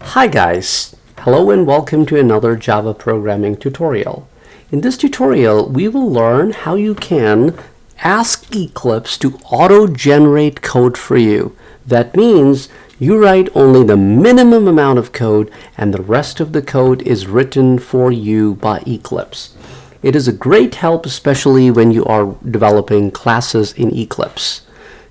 Hi guys, hello and welcome to another Java programming tutorial. In this tutorial, we will learn how you can ask Eclipse to auto-generate code for you. That means you write only the minimum amount of code and the rest of the code is written for you by Eclipse. It is a great help, especially when you are developing classes in Eclipse.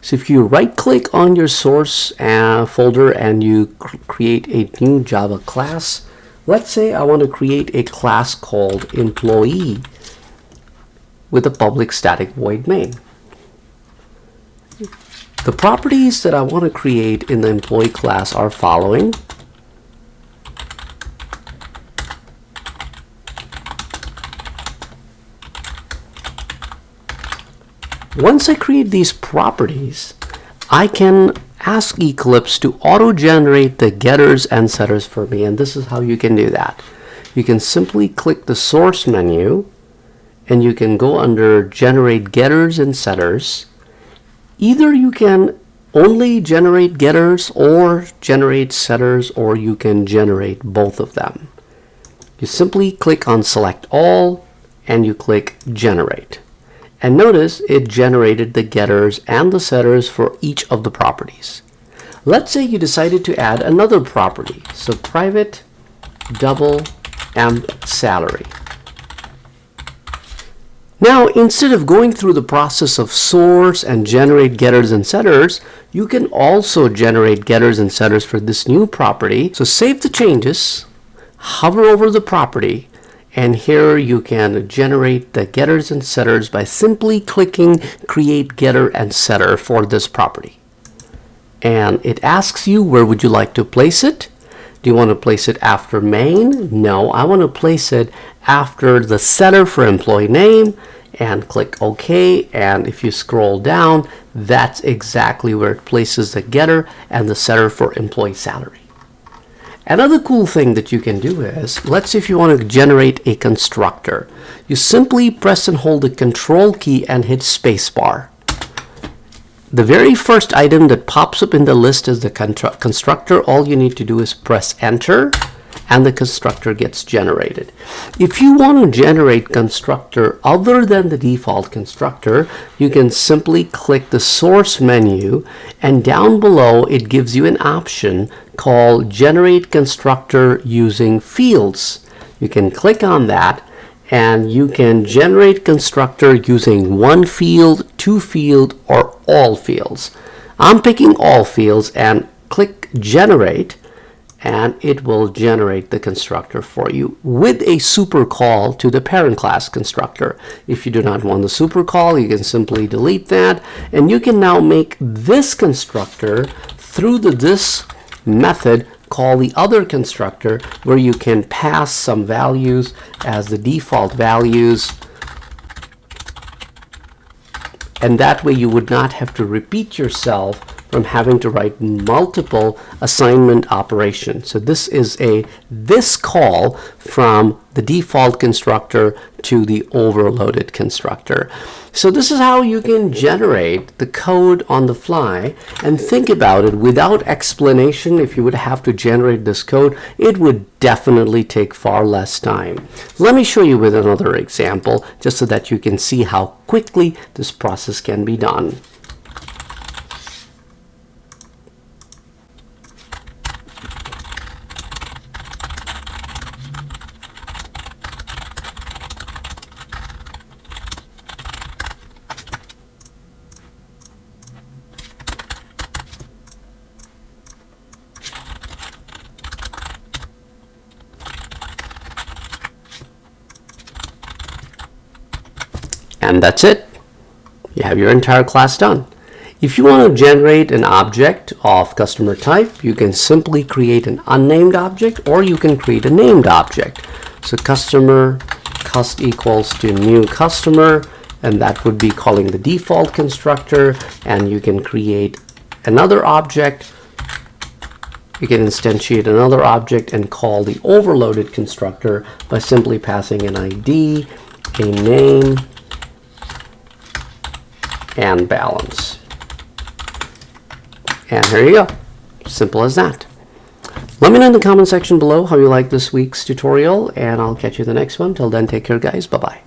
So if you right-click on your source folder and you create a new Java class, let's say I want to create a class called employee with a public static void main. The properties that I want to create in the employee class are following. Once I create these properties, I can ask Eclipse to auto-generate the getters and setters for me, and this is how you can do that. You can simply click the source menu and you can go under generate getters and setters. Either you can only generate getters or generate setters, or you can generate both of them. You simply click on select all and you click generate. And notice it generated the getters and the setters for each of the properties. Let's say you decided to add another property. So private double emp salary. Now, instead of going through the process of source and generate getters and setters, you can also generate getters and setters for this new property. So save the changes, hover over the property, and here you can generate the getters and setters by simply clicking create getter and setter for this property. And it asks you, where would you like to place it? Do you want to place it after main? No, I want to place it after the setter for employee name, and click OK. And if you scroll down, that's exactly where it places the getter and the setter for employee salary. Another cool thing that you can do is, let's say if you want to generate a constructor, you simply press and hold the control key and hit spacebar. The very first item that pops up in the list is the constructor. All you need to do is press enter and the constructor gets generated. If you want to generate constructor other than the default constructor, you can simply click the source menu, and down below it gives you an option called generate constructor using fields. You can click on that and you can generate constructor using one field, two field, or all fields. I'm picking all fields and click generate, and it will generate the constructor for you with a super call to the parent class constructor. If you do not want the super call, you can simply delete that, and you can now make this constructor through this method call the other constructor, where you can pass some values as the default values, and that way you would not have to repeat yourself from having to write multiple assignment operations. So this is this call from the default constructor to the overloaded constructor. So this is how you can generate the code on the fly. And think about it, without explanation, if you would have to generate this code, it would definitely take far less time. Let me show you with another example, just so that you can see how quickly this process can be done. And that's it. You have your entire class done. If you want to generate an object of customer type, you can simply create an unnamed object, or you can create a named object. So customer cust equals to new customer, and that would be calling the default constructor. And you can create another object. You can instantiate another object and call the overloaded constructor by simply passing an ID, a name, and balance. And here you go. Simple as that. Let me know in the comment section below how you like this week's tutorial, and I'll catch you in the next one. Till then, take care, guys. Bye-bye.